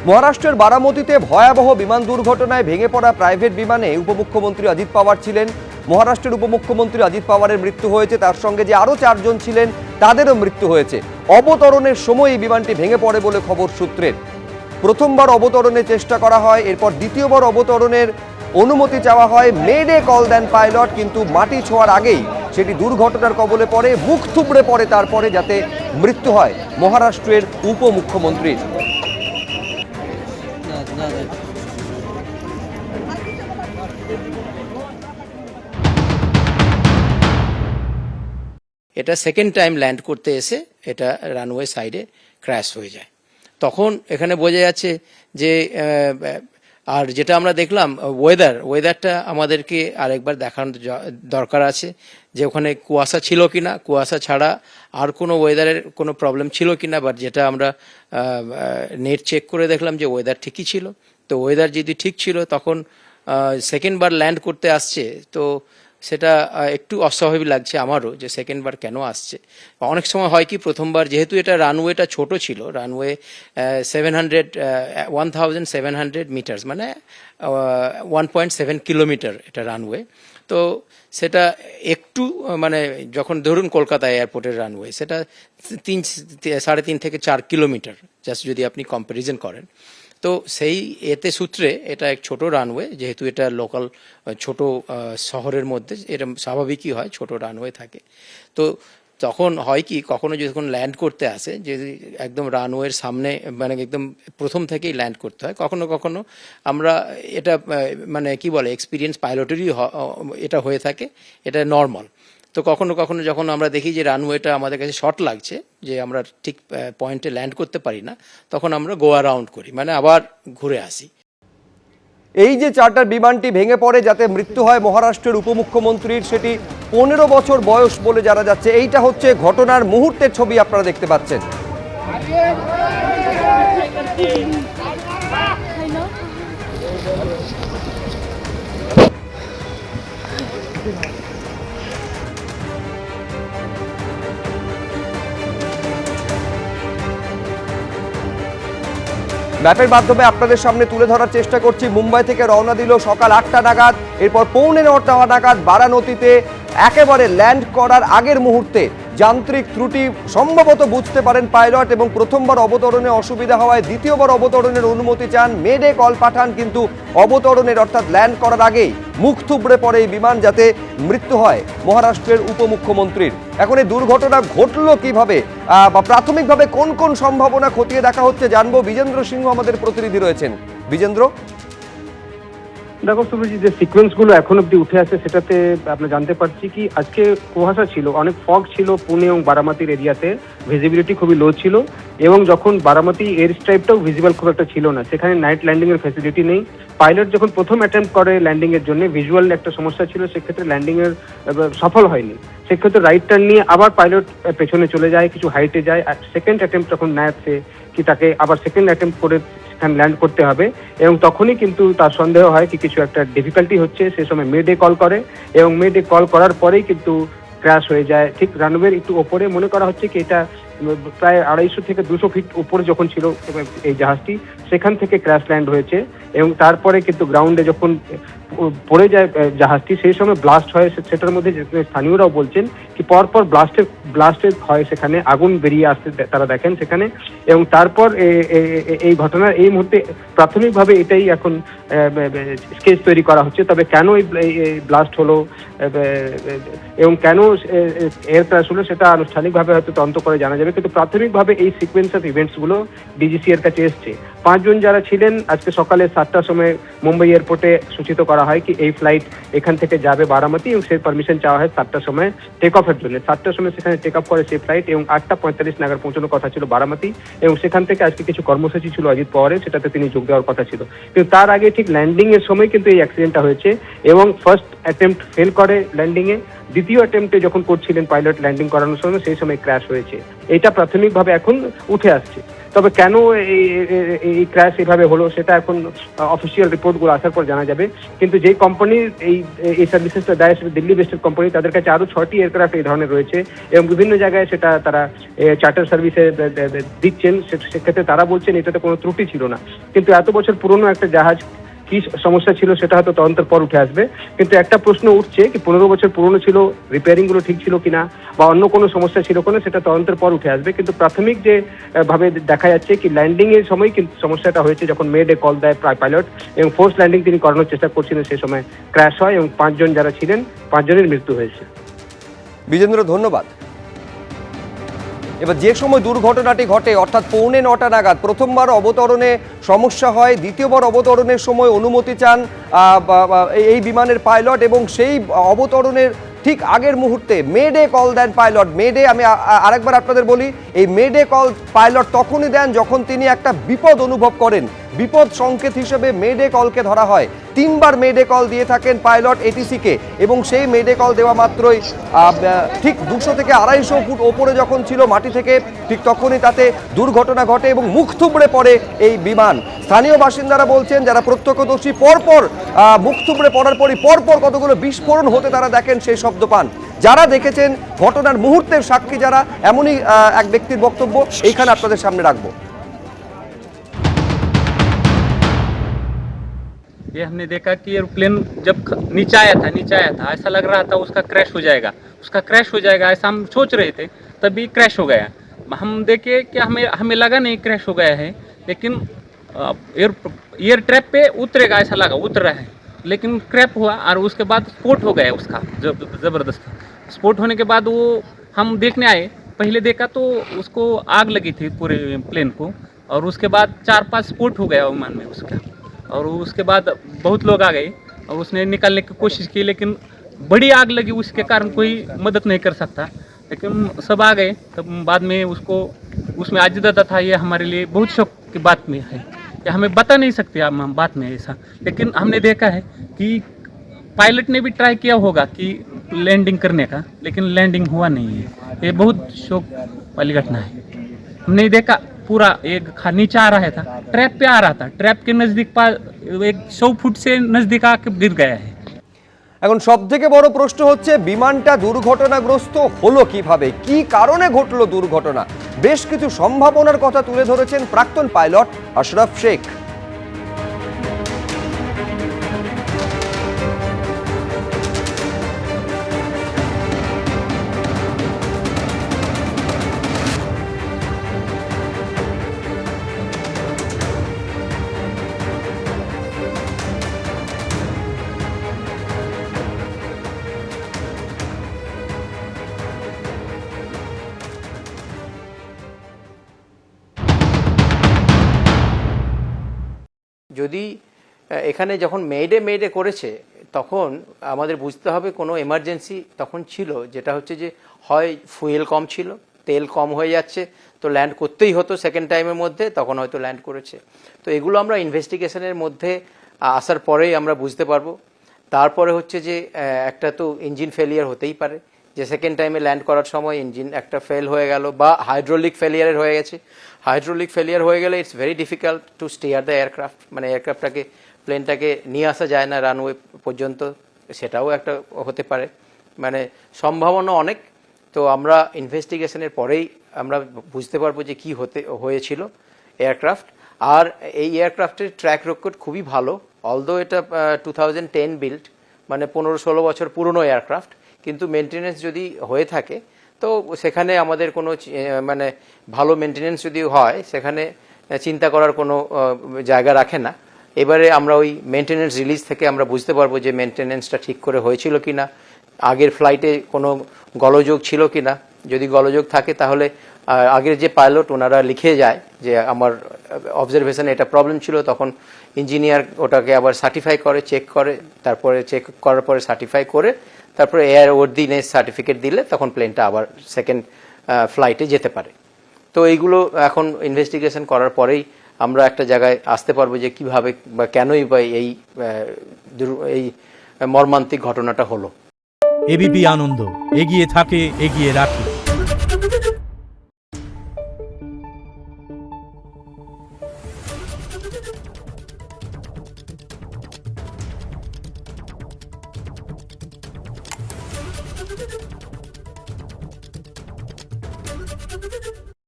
মহারাষ্ট্রের বারামতিতে ভয়াবহ বিমান দুর্ঘটনায় ভেঙে পড়া প্রাইভেট বিমানে উপমুখ্যমন্ত্রী অজিত পাওয়ার ছিলেন। মহারাষ্ট্রের উপমুখ্যমন্ত্রী অজিত পাওয়ারের মৃত্যু হয়েছে, তার সঙ্গে যে আরও 4 জন ছিলেন তাদেরও মৃত্যু হয়েছে। অবতরণের সময় এই বিমানটি ভেঙে পড়ে বলে খবর সূত্রের। প্রথমবার অবতরণের চেষ্টা করা হয়, এরপর দ্বিতীয়বার অবতরণের অনুমতি চাওয়া হয়। মেডে কল দেন পাইলট, কিন্তু মাটি ছোঁয়ার আগেই সেটি দুর্ঘটনার কবলে পড়ে, মুখ থুবড়ে পড়ে তারপরে, যাতে মৃত্যু হয় মহারাষ্ট্রের উপমুখ্যমন্ত্রীর। এটা সেকেন্ড টাইম ল্যান্ড করতে এসে এটা রানওয়ে সাইডে ক্র্যাশ হয়ে যায়। তখন এখানে বোঝা যাচ্ছে যে আর যেটা আমরা দেখলাম ওয়েদারটা আমাদেরকে আরেকবার দেখানোর দরকার আছে, যে ওখানে কুয়াশা ছিল কিনা, কুয়াশা ছাড়া আর কোনো ওয়েদারের কোনো প্রবলেম ছিল কিনা। বাট যেটা আমরা নেট চেক করে দেখলাম যে ওয়েদার ঠিকই ছিল। তো ওয়েদার যদি ঠিক ছিল তখন সেকেন্ড বার ল্যান্ড করতে আসছে, তো সেটা একটু অস্বাভাবিক লাগছে আমারও, যে সেকেন্ড বার কেন আসছে। অনেক সময় হয় কি, প্রথমবার যেহেতু এটা রানওয়েটা ছোট ছিল, রানওয়ে 1700 মিটার্স, মানে 1.7 কিলোমিটার এটা রানওয়ে। তো সেটা একটু মানে যখন ধরুন কলকাতা এয়ারপোর্টের রানওয়ে, সেটা 3.5 থেকে 4 কিলোমিটার, জাস্ট যদি আপনি কম্প্যারিজন করেন। তো সেই এতে সূত্রে এটা এক ছোট রানওয়ে, যেহেতু এটা লোকাল ছোট শহরের মধ্যে এটা স্বাভাবিকই হয়, ছোট রানওয়ে থাকে। তো তখন হয় কি, কখনো যখন ল্যান্ড করতে আসে, যদি একদম রানওয়ের সামনে মানে একদম প্রথম থেকেই ল্যান্ড করতে হয়, কখনো কখনো আমরা এটা মানে কি বলে এক্সপিরিয়েন্স পাইলটেরই এটা হয়ে থাকে, এটা নর্মাল। তো কখনো কখনো যখন আমরা দেখি যে রানওয়েটা আমাদের কাছে শর্ট লাগছে, যে আমরা ঠিক পয়েন্টে ল্যান্ড করতে পারি না, তখন আমরা গো অ্যারাউন্ড করি, মানে আবার ঘুরে আসি। এই যে চার্টার বিমানটি ভেঙে পড়ে যাতে মৃত্যু হয় মহারাষ্ট্রের উপমুখ্যমন্ত্রীর, সেটি 15 বছর বয়স বলে জানা যাচ্ছে। এইটা হচ্ছে ঘটনার মুহূর্তের ছবি আপনারা দেখতে পাচ্ছেন। ম্যাপের মাধ্যমে আপনাদের সামনে তুলে ধরার চেষ্টা করছি। মুম্বাই থেকে রওনা দিল সকাল 8টা নাগাদ, এরপর 8:45 নাগাদ বারাণসীতে একেবারে ল্যান্ড করার আগের মুহূর্তে যান্ত্রিক ত্রুটি সম্ভবত বুঝতে পারেন পাইলট, এবং প্রথমবার অবতরণে অসুবিধা হওয়ায় দ্বিতীয়বার অবতরণের অনুমতি চান, মেডে কল পাঠান, কিন্তু অবতরণের অর্থাৎ ল্যান্ড করার আগেই মুখ থুবড়ে পড়ে এই বিমান, যাতে মৃত্যু হয় মহারাষ্ট্রের উপমুখ্যমন্ত্রীর। এখন এই দুর্ঘটনা ঘটল কিভাবে বা প্রাথমিকভাবে কোন কোন সম্ভাবনা খতিয়ে দেখা হচ্ছে জানবো। বিজেন্দ্র সিংহ আমাদের প্রতিনিধি রয়েছেন। বিজেন্দ্র, দেখো সুব্রজিৎ, যে সিকোয়েন্সগুলো এখন অব্দি উঠে আসে সেটাতে আমরা জানতে পারছি কি আজকে কুয়াশা ছিল, অনেক ফগ ছিল পুনে এবং বারামতির এরিয়াতে, ভিজিবিলিটি খুবই লো ছিল, এবং যখন বারামতি এয়ার স্ট্রাইপটাও ভিজিবল খুব একটা ছিল না, সেখানে নাইট ল্যান্ডিং এর ফ্যাসিলিটি নেই। পাইলট যখন প্রথম অ্যাটেম্প করে ল্যান্ডিং এর জন্য, ভিজুয়াল একটা সমস্যা ছিল, সেক্ষেত্রে ল্যান্ডিং এর সফল হয়নি। সেক্ষেত্রে রাইট টার্ন নিয়ে আবার পাইলট পেছনে চলে যায়, কিছু হাইটে যায়, আর সেকেন্ড অ্যাটেম্প যখন নেয় কি তাকে আবার সেকেন্ড অ্যাটেম্প করে সেখানে ল্যান্ড করতে হবে, এবং তখনই কিন্তু তার সন্দেহ হয় কি কিছু একটা ডিফিকাল্টি হচ্ছে। সে সময় মেডে কল করে, এবং মেডে কল করার পরেই কিন্তু ক্র্যাশ হয়ে যায় ঠিক রানওয়ের একটু ওপরে। মনে করা হচ্ছে কি এটা প্রায় 250 থেকে 200 ফিট উপরে যখন ছিল এই জাহাজটি, সেখান থেকে ক্র্যাশ ল্যান্ড হয়েছে, এবং তারপরে কিন্তু গ্রাউন্ডে যখন পড়ে যায় জাহাজটি, সেই সময় ব্লাস্ট হয়। সেটার মধ্যে স্থানীয়রাও বলছেন কি পরপর ব্লাস্টের হয়, সেখানে আগুন বেরিয়ে আসতে তারা দেখেন সেখানে, এবং তারপর এই ঘটনার এই মুহূর্তে প্রাথমিকভাবে এটাই এখন স্কেচ তৈরি করা হচ্ছে। তবে কেন এই ব্লাস্ট হলো এবং কেন এয়ার ক্র্যাশ হলো সেটা আনুষ্ঠানিকভাবে হয়তো তদন্ত করে জানা যাবে, কিন্তু প্রাথমিকভাবে এই সিকোয়েন্স অফ ইভেন্টসগুলো ডিজিসি এর কাছে এসছে। 5 জন যারা ছিলেন আজকে সকালে 7টার সময় মুম্বাই এয়ারপোর্টে সূচিত করা হয় কি এই ফ্লাইট এখান থেকে যাবে বারামতি, এবং সেই পারমিশন চাওয়া হয় 7টার সময় টেক অফের জন্য। 7টার সময় সেখানে টেক অফ করে সেই ফ্লাইট, এবং 8:45 নাগাদ পৌঁছানোর কথা ছিল বারামতি, এবং সেখান থেকে আজকে কিছু কর্মসূচি ছিল অজিত পাওয়ারের, সেটাতে তিনি যোগ দেওয়ার কথা ছিল। কিন্তু তার আগে ঠিক ল্যান্ডিং এর সময় কিন্তু এই অ্যাক্সিডেন্টটা হয়েছে, এবং ফার্স্ট অ্যাটেম্প্ট ফেল করে ল্যান্ডিং এ, দ্বিতীয় অ্যাটেম্পটে যখন করছিলেন পাইলট ল্যান্ডিং করানোর সময়, সেই সময় ক্র্যাশ হয়েছে। এটা প্রাথমিকভাবে এখন উঠে আসছে। তবে কেন এই ক্র্যাশ এভাবে হলো সেটা এখন অফিসিয়াল রিপোর্টগুলো আসার পর জানা যাবে। কিন্তু যেই কোম্পানি এই সার্ভিসেসটা দেয় সেটা দিল্লি বেসড কোম্পানি, তাদের কাছে আরও 6টি এয়ারক্রাফট এই ধরনের রয়েছে এবং বিভিন্ন জায়গায় সেটা তারা চার্টার সার্ভিসে দিচ্ছেন। সেক্ষেত্রে তারা বলছেন এটাতে কোনো ত্রুটি ছিল না। কিন্তু এত বছর পুরনো একটা জাহাজ, কি সমস্যা ছিল সেটা হয়তো তদন্তের পর উঠে আসবে। কিন্তু একটা প্রশ্ন উঠছে কি 15 বছর পুরনো ছিল, রিপেয়ারিং গুলো ঠিক ছিল কিনা বা অন্য কোনো সমস্যা ছিল কিনা, সেটা তদন্তের পর উঠে আসবে। কিন্তু প্রাথমিক যে ভাবে দেখা যাচ্ছে কি ল্যান্ডিং এর সময় কিন্তু সমস্যাটা হয়েছে, যখন মেড এ কল দেয় পাইলট এবং ফোর্স ল্যান্ডিং তিনি করানোর চেষ্টা করছিলেন, সেই সময় ক্র্যাশ হয় এবং 5 জন যারা ছিলেন 5 জনের মৃত্যু হয়েছে। বিজেন্দ্র, ধন্যবাদ। এবার যে সময় দুর্ঘটনাটি ঘটে অর্থাৎ 9:45 নাগাদ প্রথমবার অবতরণে সমস্যা হয়, দ্বিতীয়বার অবতরণের সময় অনুমতি চান এই বিমানের পাইলট এবং সেই অবতরণের ঠিক আগের মুহূর্তে মেডে কল দেন পাইলট। মেডে, আমি আরেকবার আপনাদের বলি, এই মেডে কল পাইলট তখনই দেন যখন তিনি একটা বিপদ অনুভব করেন। বিপদ সংকেত হিসেবে মেডে কলকে ধরা হয়। 3বার মেডে কল দিয়ে থাকেন পাইলট এটিসিকে এবং সেই মেডে কল দেওয়া মাত্রই ঠিক 200 থেকে 250 ফুট ওপরে যখন ছিল মাটি থেকে, ঠিক তখনই তাতে দুর্ঘটনা ঘটে এবং মুখ থুবড়ে পড়ে এই বিমান। স্থানীয় বাসিন্দারা বলছেন, যারা প্রত্যক্ষদর্শী, পরপর মুখ থুবড়ে পড়ার পরই পরপর কতগুলো বিস্ফোরণ হতে তারা দেখেন, সেই শব্দ পান। যারা দেখেছেন ঘটনার মুহূর্তের সাক্ষী যারা, এমনই এক ব্যক্তির বক্তব্য এইখানে আপনাদের সামনে রাখবো। ये हमने देखा कि एयरप्लेन जब नीचे आया था ऐसा लग रहा था उसका क्रैश हो जाएगा ऐसा हम सोच रहे थे, तभी क्रैश हो गया। हम देखे कि हमें लगा नहीं क्रैश हो गया है, लेकिन एयर ट्रैप पे उतरेगा ऐसा लगा, उतर रहा है, लेकिन क्रैश हुआ और उसके बाद स्फोट हो गया उसका ज़बरदस्त। स्फोट होने के बाद वो हम देखने आए, पहले देखा तो उसको आग लगी थी पूरे प्लेन को, और उसके बाद 4-5 स्फोट हो गया विमान में उसका, और उसके बाद बहुत लोग आ गए और उसने निकालने की कोशिश की, लेकिन बड़ी आग लगी उसके कारण कोई मदद नहीं कर सकता। लेकिन सब आ गए, तब बाद में उसको उसमें आजिदा था। ये हमारे लिए बहुत शौक की बात में है कि हमें बता नहीं सकते हम बात में ऐसा, लेकिन हमने देखा है कि पायलट ने भी ट्राई किया होगा कि लैंडिंग करने का, लेकिन लैंडिंग हुआ नहीं है। ये बहुत शौक वाली घटना है। हमने देखा पूरा एक नीचे आ रहा था, ट्रैप पे आ रहा था, ट्रैप के नज़दीक 100 फुट से नज़दीक आके गिर गया है। এখন সবথেকে বড় প্রশ্ন হচ্ছে বিমানটা দুর্ঘটনাগ্রস্ত হলো কিভাবে, কি কারণে ঘটলো দুর্ঘটনা। বেশ কিছু সম্ভাবনার কথা তুলে ধরেছেন প্রাক্তন পাইলট আশরাফ শেখ। যদি এখানে যখন মেডে করেছে তখন আমাদের বুঝতে হবে কোনো এমার্জেন্সি তখন ছিল, যেটা হচ্ছে যে হয় ফুয়েল কম ছিল, তেল কম হয়ে যাচ্ছে, তো ল্যান্ড করতেই হতো সেকেন্ড টাইমের মধ্যে, তখন হয়তো ল্যান্ড করেছে। তো এগুলো আমরা ইনভেস্টিগেশনের মধ্যে আসার পরেই আমরা বুঝতে পারবো। তারপরে হচ্ছে যে একটা তো ইঞ্জিন ফেলিয়ার হতেই পারে, যে সেকেন্ড টাইমে ল্যান্ড করার সময় ইঞ্জিন একটা ফেল হয়ে গেল, বা হাইড্রোলিক ফেলিয়ারের হয়ে গেছে। হাইড্রোলিক ফেলিয়ার হয়ে গেলে it's very difficult to stair the aircraft, মানে এয়ারক্রাফটটাকে প্লেনটাকে নিয়ে আসা যায় না রানওয়ে পর্যন্ত, সেটাও একটা হতে পারে, মানে সম্ভাবনা অনেক। তো আমরা ইনভেস্টিগেশনের পরেই আমরা বুঝতে পারবো যে কি হয়েছিল এয়ারক্রাফট। আর এই এয়ারক্রাফটের ট্র্যাক রেকর্ড খুবই ভালো, অলদো এটা 2010 বিল্ড, মানে 15-16 বছর পুরনো এয়ারক্রাফট, কিন্তু মেনটেনেন্স যদি হয়ে থাকে তো সেখানে আমাদের কোনো মানে ভালো মেনটেনেন্স যদি হয় সেখানে চিন্তা করার কোনো জায়গা রাখে না। এবারে আমরা ওই মেনটেনেন্স রিলিজ থেকে আমরা বুঝতে পারবো যে মেনটেনেন্সটা ঠিক করে হয়েছিল কিনা, আগের ফ্লাইটে কোনো গোলযোগ ছিল কিনা। যদি গোলযোগ থাকে তাহলে আগের যে পাইলট ওনারা লিখে যায় যে আমার অবজারভেশনে এটা প্রবলেম ছিল, তখন ইঞ্জিনিয়ার ওটাকে আবার সার্টিফাই করে, চেক করে, তারপরে চেক করার পরে সার্টিফাই করে তারপরে এয়ার ওয়ার্দিনেস সার্টিফিকেট দিলে তখন প্লেনটা আবার সেকেন্ড ফ্লাইটে যেতে পারে। তো এইগুলো এখন ইনভেস্টিগেশন করার পরেই আমরা একটা জায়গায় আসতে পারবো যে কিভাবে বা কেনই বা এই মর্মান্তিক ঘটনাটা হলো। এবিপি আনন্দ, এগিয়ে থাকে, এগিয়ে রাখে।